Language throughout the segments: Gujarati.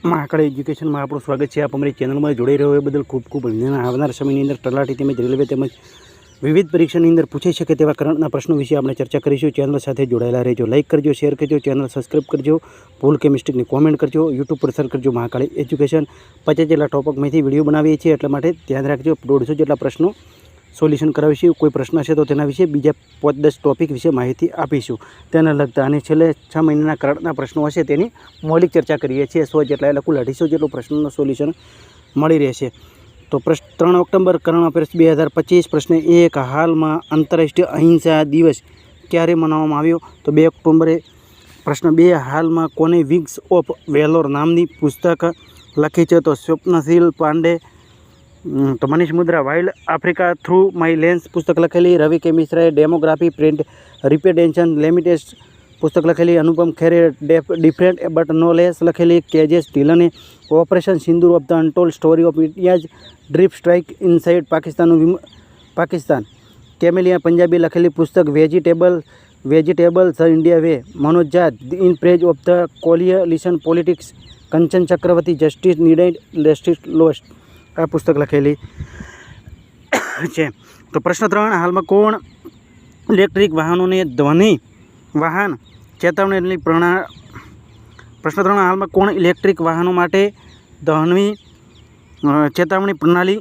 મહાકાળી એજ્યુકેશનમાં આપણું સ્વાગત છે। આપ અમારી ચેનલમાં જોડાઈ રહ્યો એ બદલ ખૂબ ખૂબ અભિનંદન। આવનાર સમયની અંદર તલાટી તેમજ રેલવે તેમજ વિવિધ પરીક્ષાની અંદર પૂછી શકે તેવા કરંટના પ્રશ્નો વિશે આપણે ચર્ચા કરીશું। ચેનલ સાથે જોડાયેલા રહેજો, લાઇક કરજો, શેર કરજો, ચેનલ સબસ્ક્રાઈબ કરજો, ભૂલ કે મિસ્ટેકની કોમેન્ટ કરજો, યુટ્યુબ પર સર્ચ કરજો મહાકાળી એજ્યુકેશન। 50 જેટલા ટોપિકમાંથી વિડીયો બનાવીએ છીએ, એટલા માટે ધ્યાન રાખજો। 150 જેટલા પ્રશ્નો સોલ્યુશન કરાવીશું। કોઈ પ્રશ્ન હશે તો તેના વિશે બીજા 5-10 ટોપિક વિશે માહિતી આપીશું તેને લગતા, અને છેલ્લે 6 મહિનાના કરંટના પ્રશ્નો હશે તેની મૌલિક ચર્ચા કરીએ છીએ। 100 જેટલા એટલે કુલ 250 જેટલું પ્રશ્નોનું સોલ્યુશન મળી રહેશે। તો 3 ઓક્ટોબર કરંટ અફેર્સ 2025 પ્રશ્ન 1, હાલમાં આંતરરાષ્ટ્રીય અહિંસા દિવસ ક્યારે મનાવવામાં આવ્યો? તો 2 ઓક્ટોબરે। પ્રશ્ન 2, હાલમાં કોને વિંગ્સ ઓફ વેલોર નામની પુસ્તક લખી છે? તો સ્વપ્નશીલ પાંડે। તો Manish Mudra wild Africa through my lens પુસ્તક લખેલી। રવિ કે મિશ્રાએ ડેમોગ્રાફી પ્રિન્ટ રિપ્રેઝન્ટેશન લિમિટેડ પુસ્તક લખેલી। અનુપમ ખેરે ડિફરન્ટ બટ નો લેસ લખેલી। કેજે ઢીલને operation Sindoor of the untold story of India's deep strike inside Pakistan. Camellia Panjabi લખેલી પુસ્તક vegetable the India way. Manoj Jha in praise of the coalition politics. Kanchan Chakraborty justice needed justice lost આ પુસ્તક લખેલી છે। તો પ્રશ્ન 3, હાલમાં કોણ ઇલેક્ટ્રિક વાહનોને ધ્વનિ વાહન ચેતવણી પ્રશ્ન 3, હાલમાં કોણ ઇલેક્ટ્રિક વાહનો માટે ધ્વનિ ચેતવણી પ્રણાલી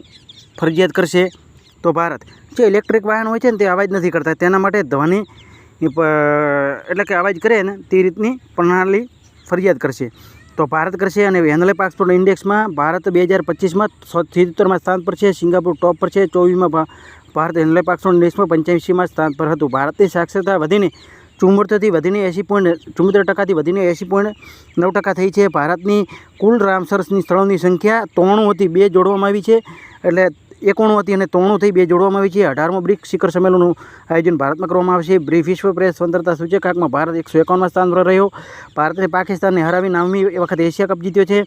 ફરજિયાત કરશે? તો ભારત। જે ઇલેક્ટ્રિક વાહન હોય છે ને તે અવાજ નથી કરતા, તેના માટે ધ્વનિ એટલે કે અવાજ કરે ને તે રીતની પ્રણાલી ફરજિયાત કરશે, તો ભારત કરશે। અને હેન્ડલેપ એક્સપોર્ટ ઇન્ડેક્સમાં ભારત 2025માં 77માં સ્થાન પર છે, સિંગાપુર ટોપ પર છે। 24માં ભારત હેન્ડલેપ એક્સપોર્ટ ઇન્ડેક્સમાં 85માં સ્થાન પર હતું। ભારતની સાક્ષરતા વધીને 74થી વધીને 74% વધીને 80.9% થઈ છે। ભારતની કુલ રામસરની સ્થળોની સંખ્યા 93 હતી, 2 જોડવામાં આવી છે, એટલે 91 હતી અને 93 થઈ 2 જોડવામાં આવી છે। 18મો બ્રિક્સ શિખર સંમેલનનું આયોજન ભારતમાં કરવામાં આવશે। વિશ્વ પ્રેસ સ્વતંત્રતા સૂચકાંકમાં ભારત 151માં સ્થાન પર રહ્યો। ભારતે પાકિસ્તાનને હરાવી 9મી વખત એશિયા કપ જીત્યો છે।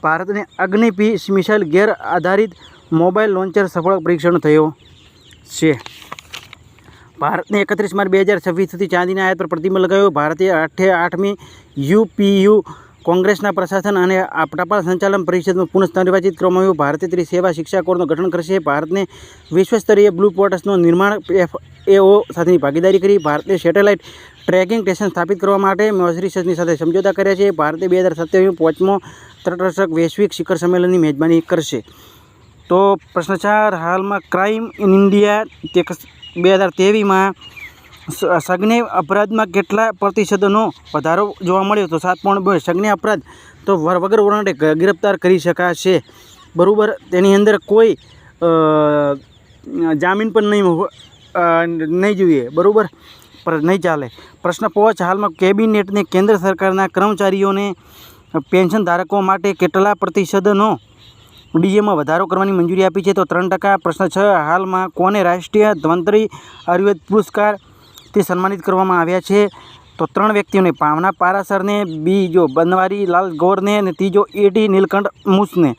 ભારતને અગ્નિ મિસાઇલ ગેર આધારિત મોબાઈલ લોન્ચર સફળ પરીક્ષણ થયો છે। ભારતને 31 માર્ચ 2026 સુધી ચાંદીના આયાત પર પ્રતિબંધ લગાવ્યો। ભારતે 8મી યુપીયુ કોંગ્રેસના પ્રશાસન અને ટપાલ સંચાલન પરિષદનું પુનઃનિર્વાચિત કરવામાં આવ્યું। ભારતે ત્રિસેવા શિક્ષા કોડનું ગઠન કરશે। ભારતને વિશ્વસ્તરીય બ્લુ પોર્ટ્સનું નિર્માણ FAO સાથેની ભાગીદારી કરી। ભારતે સેટેલાઇટ ટ્રેકિંગ સ્ટેશન સ્થાપિત કરવા માટે મોરિશસની સાથે સમજોતા કર્યા છે। ભારતે 2027માં 5મો તટરક્ષક વૈશ્વિક શિખર સંમેલનની મેજબાની કરશે। તો પ્રશ્ન 4, હાલમાં ક્રાઇમ ઇન ઇન્ડિયા 2023માં સગને અપરાધમાં કેટલા પ્રતિશતનો વધારો જોવા મળ્યો? તો 7.2। સગને અપરાધ તો વગર વોરંટે ગિરફ્તાર કરી શકાશે, બરાબર। તેની અંદર કોઈ જામીન પણ નહીં જોઈએ, બરાબર, નહીં ચાલે। પ્રશ્ન 5, હાલમાં કેબિનેટને કેન્દ્ર સરકારના કર્મચારીઓને પેન્શન ધારકો માટે કેટલા પ્રતિશતનો ડીએમાં વધારો કરવાની મંજૂરી આપી છે? તો 3%। પ્રશ્ન 6, હાલમાં કોને રાષ્ટ્રીય ધન્વંતરી આયુર્વેદ પુરસ્કારથી સન્માનિત કરવામાં આવ્યા છે? તો 3 વ્યક્તિઓને, પાવના પારાસરને, બીજો બનવારી લાલ ગૌરને અને ત્રીજો AD નીલકંઠ મુસને।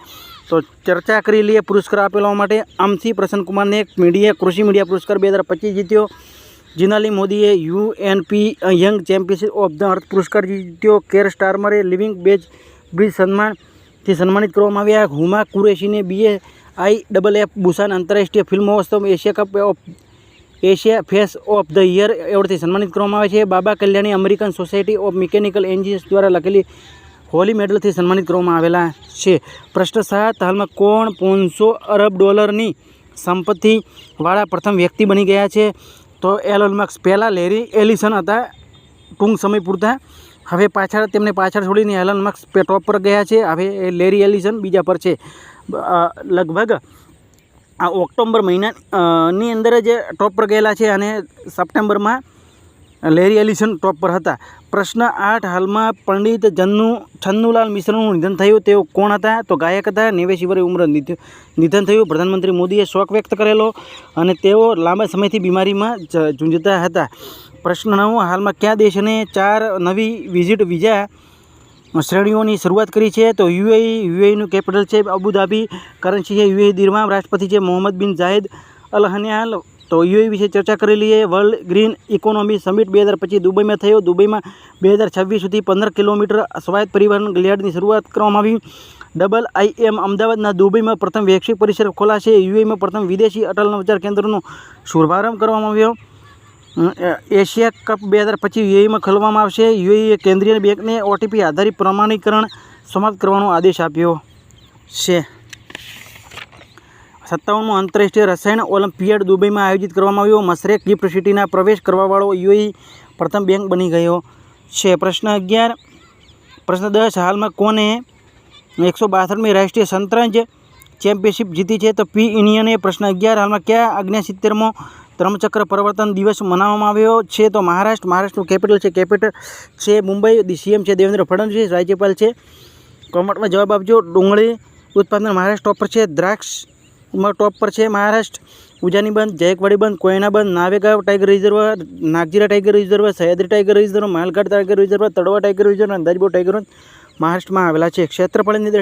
તો ચર્ચા કરી લઈએ પુરસ્કાર આપેલા માટે। અમથી પ્રસન્નકુમારને કૃષિ મીડિયા પુરસ્કાર 2025 જીત્યો। જીનાલી મોદીએ UNP young championship of the earth પુરસ્કાર જીત્યો। કેર સ્ટારમરે લિવિંગ બ્રિજ સન્માનથી સન્માનિત કરવામાં આવ્યા। હુમા કુરેશીને BAIFF બુસાન આંતરરાષ્ટ્રીય ફિલ્મ મહોત્સવ Asia face of the year એવોર્ડથી સન્માનિત કરવામાં આવે છે। Baba Kalyani American Society of Mechanical Engineers દ્વારા લખેલી હોલી મેડલથી સન્માનિત કરવામાં આવેલા છે। પ્રશ્ન 7, હાલમાં કોણ $500 અરબ સંપત્તિવાળા પ્રથમ વ્યક્તિ બની ગયા છે? તો એલોન મસ્ક। પહેલાં લેરી એલિસન હતા ટૂંક સમય પૂરતા, હવે તેમને પાછળ છોડીને એલોન મસ્ક ટોપ પર ગયા છે, હવે લેરી એલિસન બીજા પર છે। લગભગ આ ઓક્ટોબર મહિનાની અંદર જ ટોપ પર ગયેલા છે અને સપ્ટેમ્બરમાં લેરી એલિસન ટોપ પર હતા। પ્રશ્ન 8, હાલમાં પંડિત છન્નુલાલ મિશ્રનું નિધન થયું, તેઓ કોણ હતા? તો ગાયક હતા, 89 વર્ષની ઉંમરે નિધન થયું। પ્રધાનમંત્રી મોદીએ શોક વ્યક્ત કરેલો અને તેઓ લાંબા સમયથી બીમારીમાં ઝૂંઝતા હતા। પ્રશ્ન 9, હાલમાં કયા દેશને 4 નવી વિઝિટ વિઝા શ્રેણીઓની શરૂઆત કરી છે? તો યુએઈનું કેપિટલ છે અબુધાબી, કરન્સી છે UAE દિરહામ, રાષ્ટ્રપતિ છે મોહમ્મદ બિન ઝાયદ અલ નહયાન, તો યુએઈ વિશે ચર્ચા કરી લઈએ. વર્લ્ડ ગ્રીન ઇકોનોમી સમિટ 2025 દુબઈમાં થયો. દુબઈમાં 2026 સુધી 15 કિલોમીટર સ્વાયત્ત પરિવહન યાર્ડની શરૂઆત કરવામાં આવી. IIM અમદાવાદના દુબઈમાં પ્રથમ વૈશ્વિક પરિસર ખોલાશે. યુએઈમાં પ્રથમ વિદેશી અટલ નવચાર કેન્દ્રનો શુભારંભ કરવામાં આવ્યો. એશિયા કપ 2025 યુએઈમાં ખોલવામાં આવશે. યુએઈએ કેન્દ્રીય બેંકને OTP આધારિત પ્રમાણીકરણ સમાપ્ત કરવાનો આદેશ આપ્યો છે. 57મો આંતરરાષ્ટ્રીય રસાયણ ઓલિમ્પિયાડ દુબઈમાં આયોજિત કરવામાં આવ્યો. મશરેક ગિફ્ટ સિટીના પ્રવેશ કરવાવાળો યુએઈ પ્રથમ બેંક બની ગયો છે. પ્રશ્ન 11. પ્રશ્ન 10. હાલમાં કોને 162મી રાષ્ટ્રીય શતરંજ ચેમ્પિયનશિપ જીતી છે? તો પી ઇનિયને. પ્રશ્ન 11. હાલમાં કયા 79મો ધર્મચક્ર પરિવર્તન દિવસ મનાવવામાં આવ્યો છે? તો મહારાષ્ટ્રનું કેપિટલ છે મુંબઈ. CM છે દેવેન્દ્ર ફડણવીસ. રાજ્યપાલ છે. કોમેન્ટમાં જવાબ આપજો. ડુંગળી ઉત્પાદન મહારાષ્ટ્ર ટોપ પર છે. દ્રાક્ષમાં ટોપ પર છે મહારાષ્ટ્ર. ઉજાની બંધ, જાયકવાડી બંધ, કોયના બંધ, Navegaon tiger reserve, Nagzira tiger reserve, Sahyadri tiger reserve, Melghat tiger reserve, Tadoba tiger reserve અને અંદાજબો ટાઈગર મહારાષ્ટ્રમાં આવેલા છે. ક્ષેત્રફળની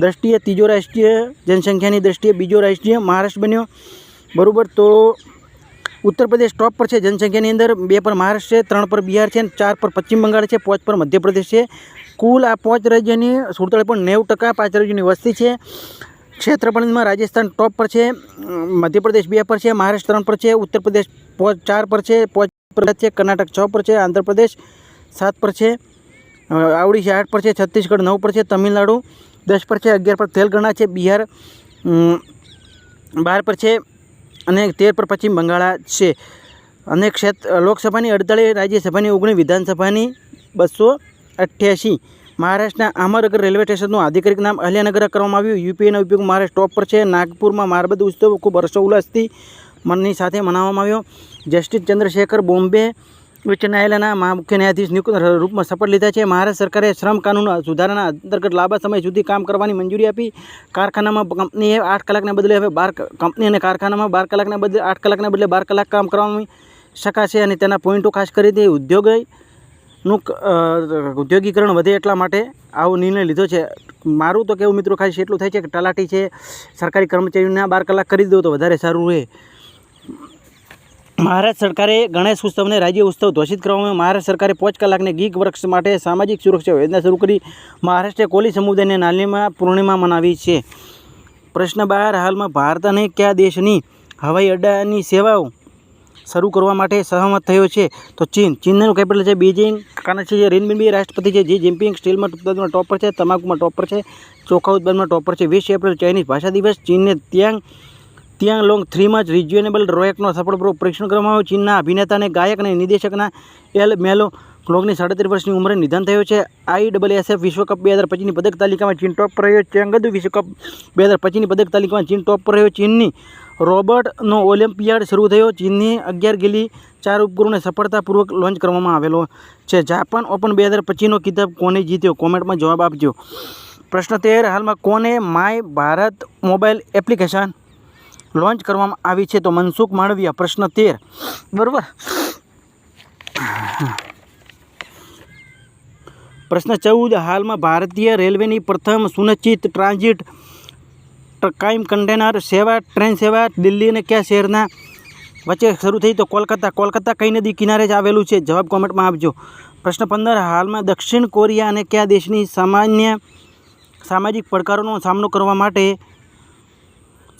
દ્રષ્ટિએ ત્રીજો રાષ્ટ્રીય, જનસંખ્યાની દ્રષ્ટિએ બીજો રાષ્ટ્રીય મહારાષ્ટ્ર બન્યો. બરાબર. તો ઉત્તર પ્રદેશ ટોપ પર છે જનસંખ્યાની અંદર. 2 પર મહારાષ્ટ્ર છે, 3 પર બિહાર છે, 4 પર પશ્ચિમ બંગાળ છે, 5 પર મધ્યપ્રદેશ છે. કુલ આ 5 રાજ્યની 47.90% 5 રાજ્યોની વસ્તી છે. ક્ષેત્રફળમાં રાજસ્થાન ટોપ પર છે, મધ્યપ્રદેશ 2 પર છે, મહારાષ્ટ્ર 3 પર છે, ઉત્તર પ્રદેશ 4 પર છે, 5 પર છે, કર્ણાટક 6 પર છે, આંધ્રપ્રદેશ 7 પર છે, ઓડિશા 8 પર છે, છત્તીસગઢ 9 પર છે, તમિલનાડુ 10 પર છે, 11 પર તેલંગાણા છે, બિહાર 12 પર છે અને 13 પર પશ્ચિમ બંગાળ છે. અને લોકસભાની 48, રાજ્યસભાની 19, વિધાનસભાની 288. મહારાષ્ટ્રના અહમદનગર રેલવે સ્ટેશનનું આધિકારિક નામ અહલ્યાનગર કરવામાં આવ્યું. યુપીનો ઉપયોગ મહારાષ્ટ્ર ટોપ પર છે. નાગપુરમાં મારબત ઉત્સવ ખૂબ હર્ષોલ્લાસથી મનની સાથે મનાવવામાં આવ્યો. જસ્ટિસ ચંદ્રશેખર બોમ્બે ઉચ્ચ ન્યાયાલયના મુખ્ય ન્યાયાધીશ નિયુક્ત રૂપમાં શપથ લીધા છે. મહારાષ્ટ્ર સરકારે શ્રમ કાનૂન સુધારાના અંતર્ગત લાંબા સમય સુધી કામ કરવાની મંજૂરી આપી. કારખાનામાં કંપનીએ 8 કલાકને બદલે હવે 12 કંપની અને કારખાનામાં 12 કલાકને બદલે 8 કલાકને બદલે 12 કલાક કામ કરવામાં શકાશે. અને તેના પોઈન્ટો ખાસ કરીને ઉદ્યોગીકરણ વધે એટલા માટે આવો નિર્ણય લીધો છે. મારું તો કેવું મિત્રો ખાસ એટલું થાય છે કે તલાટી છે સરકારી કર્મચારીઓને 12 કલાક કરી દો તો વધારે સારું રહે. મહારાષ્ટ્ર સરકારે ગણેશ ઉત્સવને રાજ્ય ઉત્સવ ઘોષિત કરવામાં. મહારાષ્ટ્ર સરકારે 5 કલાકને ગીક વૃક્ષ માટે સામાજિક સુરક્ષા યોજના શરૂ કરી. મહારાષ્ટ્રે કોલી સમુદાયને નાલીમાં પૂર્ણિમા મનાવી છે. પ્રશ્ન 12. હાલમાં ભારત અને કયા દેશની હવાઈ અડ્ડાની સેવાઓ શરૂ કરવા માટે સહમત થયો છે? તો ચીનનું કેપિટલ છે બીજિંગ. કારણ છે રેનબિન્બી રાષ્ટ્રપતિ છે. જી જિનપિંગ. સ્ટીલમાં ઉત્પાદનમાં ટોપ પર છે. તમાકુમાં ટોપ પર છે. ચોખા ઉત્પાદનમાં ટોપ પર છે. 20 એપ્રિલ ચાઇનીઝ ભાષા દિવસ. ચીનને ત્યાંગલોંગ 3માં જ રિજ્યુનેબલ રોકેટનો સફળપૂર્વક પરીક્ષણ કરવામાં આવ્યું. ચીનના અભિનેતા અને ગાયક અને નિર્દેશકના મેલો ગ્લોંગની 33 વર્ષની ઉંમરે નિધન થયું છે. ISSF વિશ્વકપ 2025ની પદક તાલિકામાં ચીન ટોપ પર રહ્યો. ચેંગદુ વિશ્વકપ 2025ની પદક તાલિકામાં ચીન ટોપ પર રહ્યો. ચીનની રોબોટનો ઓલિમ્પિયાડ શરૂ થયો. ચીનની 11 ગેલી 4 ઉપગ્રહોને સફળતાપૂર્વક લોન્ચ કરવામાં આવેલો છે. જાપાન ઓપન 2025નો ખિતાબ કોને જીત્યો? કોમેન્ટમાં જવાબ આપજો. પ્રશ્ન 13. હાલમાં કોને my Bharat mobile application launch કરવામાં આવી છે? તો મનસુખ માંડવિયા. પ્રશ્ન 13. બરાબર. પ્રશ્ન 14. હાલમાં ભારતીય રેલવેની પ્રથમ સુનિશ્ચિત ટ્રાન્ઝિટ કાયમ કન્ટેનર ટ્રેન સેવા દિલ્હી અને કયા શહેરના વચ્ચે શરૂ થઈ? તો કોલકાતા કઈ નદી કિનારે જ આવેલું છે? જવાબ કોમેન્ટમાં આપજો. પ્રશ્ન 15. હાલમાં દક્ષિણ કોરિયા અને કયા દેશની સામાજિક પડકારોનો સામનો કરવા માટે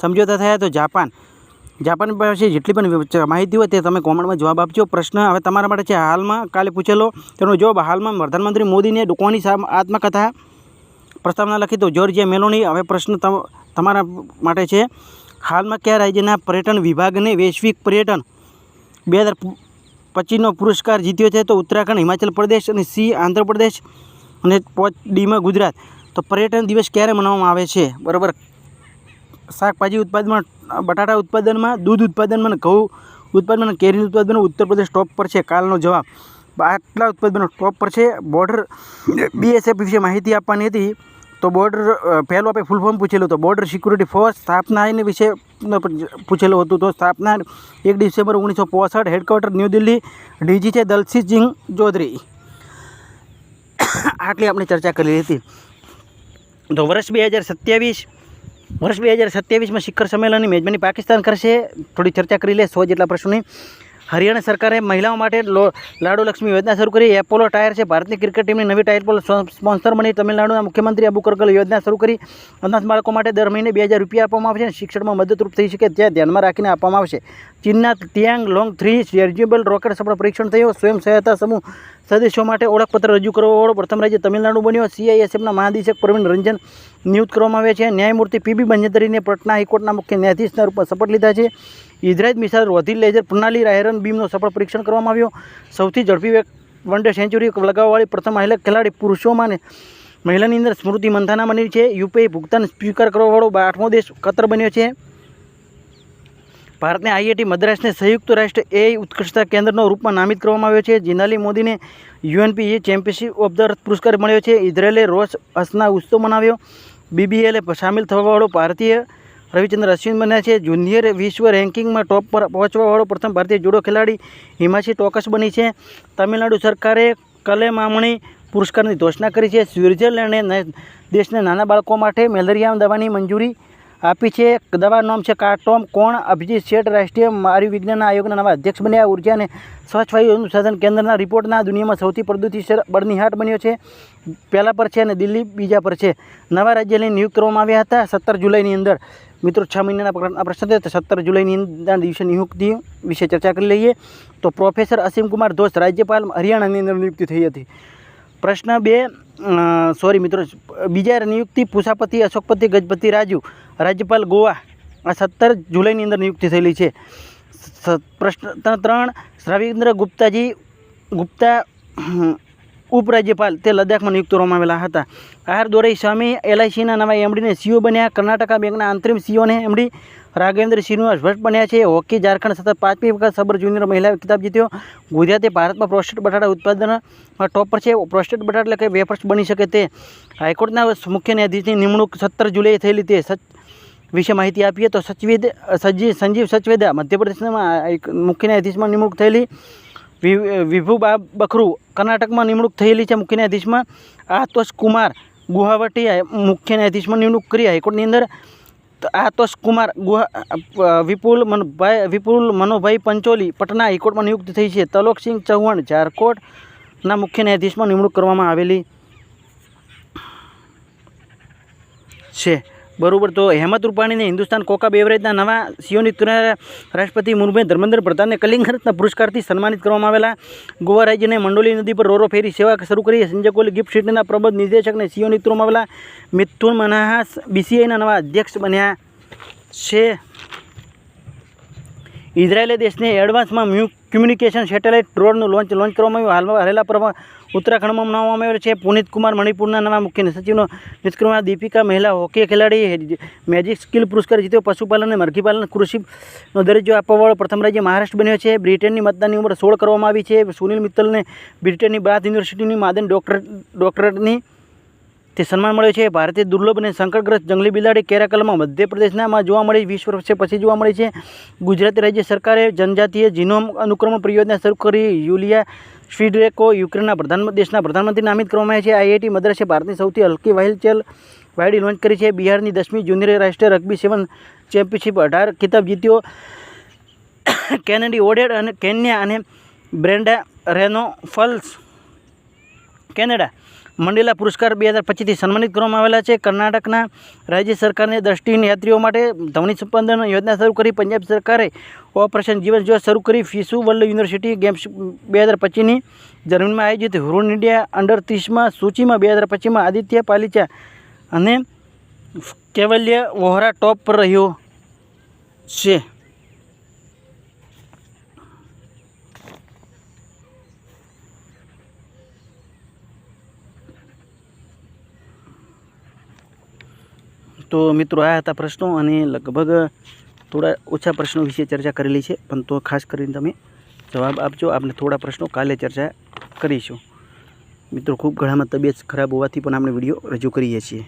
સમજોતા થયા? તો જાપાન પાસે જેટલી પણ માહિતી હોય તે તમે કોમેન્ટમાં જવાબ આપજો. પ્રશ્ન હવે તમારા માટે છે હાલમાં કાલે પૂછેલો તેનો જવાબ. હાલમાં પ્રધાનમંત્રી મોદીને કોની આત્મકથા પ્રસ્તાવના લખી? તો જોર્જિયા મેલોની. હવે પ્રશ્ન તમારા માટે છે હાલમાં કયા રાજ્યના પર્યટન વિભાગને વૈશ્વિક પર્યટન 2025નો પુરસ્કાર જીત્યો છે? તો ઉત્તરાખંડ, હિમાચલ પ્રદેશ અને આંધ્રપ્રદેશ અને ડીમાં ગુજરાત. તો પર્યટન દિવસ ક્યારે મનાવવામાં આવે છે? બરાબર. શાકભાજી ઉત્પાદનમાં, બટાટા ઉત્પાદનમાં, દૂધ ઉત્પાદનમાં, ઘઉં ઉત્પાદનમાં, કેરી ઉત્પાદનમાં ઉત્તર પ્રદેશ ટોપ પર છે. કાલનો જવાબ. આટલા ઉત્પાદનો ટોપ પર છે. બોર્ડર BSF વિશે માહિતી આપવાની હતી તો બોર્ડર પહેલું આપણે ફૂલ ફોર્મ પૂછેલું હતું. બોર્ડર સિક્યુરિટી ફોર્સ સ્થાપના એની વિશે પૂછેલું હતું. તો સ્થાપના 1 December 1965. Headquarter new Delhi. DG છે દલસિંહ ચૌધરી. આટલી આપણે ચર્ચા કરી હતી. તો વર્ષ 2027 વર્ષ 2027 શિખર સંમેલનની મેજબાની પાકિસ્તાન કરશે. થોડી ચર્ચા કરી લે 100 જેટલા પ્રશ્નોની. હરિયાણા સરકારે મહિલાઓ માટે લાડુ લક્ષ્મી યોજના શરૂ કરી. એપોલો ટાયર છે ભારતની ક્રિકેટ ટીમની નવી ટાયર પર સ્પોન્સર બની. તમિલનાડુના મુખ્યમંત્રી અબુ કરગલ યોજના શરૂ કરી. અનાથ બાળકો માટે દર મહિને 2000 રૂપિયા આપવામાં આવશે. શિક્ષણમાં મદદરૂપ થઈ શકે ત્યાં ધ્યાનમાં રાખીને આપવામાં આવશે. ચીનના તિયાંગ લોંગ 3 રિચાર્જેબલ રોકેટ સફળ પરીક્ષણ થયું. સ્વયં સહાયતા સમૂહ સદસ્યો માટે ઓળખપત્ર રજૂ કરવાવાળો પ્રથમ રાજ્ય તમિલનાડુ બન્યો. CISFના મહાનિદેશક પ્રવીણ રંજન નિયુક્ત કરવામાં આવ્યા છે. ન્યાયમૂર્તિ PB બંજેતરીને પટના હાઈકોર્ટના મુખ્ય ન્યાયાધીશના રૂપમાં શપથ લીધા છે. ઇઝરાયલ મિસાઇલ રોધી લેઝર પ્રણાલી આયરન બીમનો સફળ પરીક્ષણ કરવામાં આવ્યો. સૌથી ઝડપી વન-ડે સેન્ચુરી લગાવવાવાળી પ્રથમ મહિલા ખેલાડી પુરુષોમાં મહિલાની અંદર સ્મૃતિ મંથાના બની છે. UPI ભુગતાન સ્વીકાર કરવાવાળો 8મો દેશ કતર બન્યો છે. ભારતને IIT મદ્રાસને સંયુક્ત રાષ્ટ્ર AI ઉત્કૃષ્ટતા કેન્દ્રનો રૂપમાં નામિત કરવામાં આવ્યો છે. જીનાલી મોદીને UNPE championship of the earth પુરસ્કાર મળ્યો છે. ઇઝરાયેલે રોશ હસના ઉત્સવ મનાવ્યો. BBLએ સામેલ થવાવાળો ભારતીય રવિચંદ્ર અશ્વિન બન્યા છે. જુનિયર વિશ્વ રેન્કિંગમાં ટોપ પર પહોંચવાવાળો પ્રથમ ભારતીય જુડો ખેલાડી હિમાશી ટોકસ બની છે. તમિલનાડુ સરકારે કલેમામણી પુરસ્કારની ઘોષણા કરી છે. સ્વિટ્ઝરલેન્ડે દેશના નાના બાળકો માટે મેલેરિયા દવાની મંજૂરી આપી છે. દવાનું નામ છે કાર્ટોમ. કોણ? અભિજીત શેઠ રાષ્ટ્રીય આયુર્વિજ્ઞાન આયોગના નવા અધ્યક્ષ બન્યા. ઉર્જા અને સ્વચ્છ વાયુ અનુસંધાન કેન્દ્રના રિપોર્ટના દુનિયામાં સૌથી પ્રદૂષિત બળનિહાટ બન્યો છે. પહેલા પર છે અને દિલ્હી બીજા પર છે. નવા રાજ્યને નિયુક્ત કરવામાં આવ્યા હતા 17 જુલાઈની અંદર. મિત્રો 6 મહિનાના પ્રશ્ન છે. 17 જુલાઈના દિવસે નિયુક્તિ વિશે ચર્ચા કરી લઈએ. તો પ્રોફેસર અસીમ કુમાર ધોષ રાજ્યપાલ હરિયાણાની અંદર નિયુક્તિ થઈ હતી. પ્રશ્ન 2 મિત્રો બીજા નિયુક્તિ પૂષાપતિ અશોકપતિ ગજપતિ રાજુ રાજ્યપાલ ગોવા આ 17 જુલાઈની અંદર નિયુક્તિ થયેલી છે. પ્રશ્ન 3 રવિન્દ્ર ગુપ્તા ઉપરાજ્યપાલ તે લદ્દાખમાં નિયુક્ત કરવામાં આવેલા હતા. આર દોરાઈ સ્વામી LICના નવા MDને CEO બન્યા. કર્ણાટકા બેંકના અંતરિમ CEOને MD રાઘવેન્દ્ર શ્રીનિવાસ ભટ્ટ બન્યા છે. હોકી ઝારખંડ સતત 5મી વખત સબર જુનિયર મહિલા ખિતાબ જીત્યો. ગુજરાતે ભારતમાં પ્રોસ્ટેટ બટાટા ઉત્પાદનમાં ટોપ પર છે. પ્રોસ્ટેટ બટાટા એટલે કે વેફર્સ બની શકે તે. હાઈકોર્ટના મુખ્ય ન્યાયાધીશની નિમણૂક 17 જુલાઈએ થયેલી તે વિશે માહિતી આપીએ તો સંજીવ સચવેદા મધ્યપ્રદેશના મુખ્ય ન્યાયાધીશમાં નિમણૂક થયેલી. વિભુ બખરુ કર્ણાટકમાં નિમણૂક થયેલી છે મુખ્ય ન્યાયાધીશમાં. આતોષ કુમાર ગુવાહાટી મુખ્ય ન્યાયાધીશમાં નિમણૂક કરી હાઈકોર્ટની અંદર. આતોષ કુમાર વિપુલ મનોભાઈ પંચોલી પટના હાઈકોર્ટમાં નિયુક્ત થઈ છે. તલોકસિંહ ચૌહાણ ઝારખંડના મુખ્ય ન્યાયાધીશમાં નિમણૂક કરવામાં આવેલી છે. બરાબર. તો હેમંત રૂપાણીને હિન્દુસ્તાન કોકા બેવરેજના નવા CEO નિયુક્ત કરાયા. રાષ્ટ્રપતિ મુર્મુએ ધર્મેન્દ્ર પ્રધાનને કલિંગરત્ન પુરસ્કારથી સન્માનિત કરવામાં આવેલા. ગોવા રાજ્યને મંડોલી નદી પર રોરો ફેરી સેવા શરૂ કરી. સંજય કોહલી ગિફ્ટ સિટીના પ્રબંધ નિર્દેશકને CEO નિયુક્ત કરવામાં આવેલા. મિથુન મનહાસ BCIના નવા અધ્યક્ષ બન્યા છે. ઇઝરાયેલે દેશને એડવાન્સમાં કમ્યુનિકેશન સેટેલાઇટ ડ્રોનનું લોન્ચ કરવામાં આવ્યું. હાલમાં હાલેલા પર્વ ઉત્તરાખંડમાં મનાવવામાં આવ્યો છે. પુનિત કુમાર મણિપુરના નવા મુખ્ય સચિવનો નિયુક્ત કરવામાં. દીપિકા મહિલા હોકી ખેલાડી મેજિક સ્કિલ પુરસ્કાર જીત્યો. પશુપાલન અને મરઘીપાલન કૃષિનો દરજ્જો આપવાવાળો પ્રથમ રાજ્ય મહારાષ્ટ્ર બન્યો છે. બ્રિટનની મતદાનની ઉંમર 16 કરવામાં આવી છે. સુનિલ મિત્તલને બ્રિટનની બાથ યુનિવર્સિટીની માદન ડોક્ટરેટની તે સન્માન મળ્યો છે. ભારતીય દુર્લભ અને સંકટગ્રસ્ત જંગલી બિલાડી કેરાકલમાં મધ્યપ્રદેશનામાં જોવા મળી 20 વર્ષ પછી જોવા મળી છે. ગુજરાત રાજ્ય સરકારે જનજાતીય જીનોમ અનુક્રમણ પરિયોજના શરૂ કરી. યુલિયા સ્વિડરેકો યુક્રેનના દેશના પ્રધાનમંત્રી નામિત કરવામાં આવ્યા છે. IIT મદ્રાસે ભારતની સૌથી હલકી વાયડી લોન્ચ કરી છે. બિહારની 10મી જુનિયર રાષ્ટ્રીય રગ્બી 7 ચેમ્પિયનશિપ 18 ખિતાબ જીત્યો. કેનેડી ઓડેડ અને કેન્યા અને બ્રેન્ડા રેનોલ્ડ્સ કેનેડા મંડેલા પુરસ્કાર 2025થી સન્માનિત કરવામાં આવેલા છે. કર્ણાટકના રાજ્ય સરકારને દ્રષ્ટિહીન યાત્રીઓ માટે ધવની સંપાદન યોજના શરૂ કરી. પંજાબ સરકારે ઓપરેશન જીવન જ્યોત શરૂ કરી. ફિસુ વર્લ્ડ યુનિવર્સિટી ગેમ્સ 2025ની જર્મનીમાં આયોજિત. હુરો ઇન્ડિયા અંડર 30માં સૂચિમાં 2025માં આદિત્ય પાલિચા અને કેવલ્ય વોહરા ટોપ પર રહ્યો છે. તો મિત્રો આ હતા પ્રશ્નો અને લગભગ થોડા ઓછા પ્રશ્નો વિશે ચર્ચા કરેલી છે, પણ તો ખાસ કરીને તમે જવાબ આપજો. આપણે થોડા પ્રશ્નો કાલે ચર્ચા કરીશું. મિત્રો ખૂબ ઘણામાં તબિયત ખરાબ હોવાથી પણ આપણે વિડીયો રજૂ કરીએ છીએ.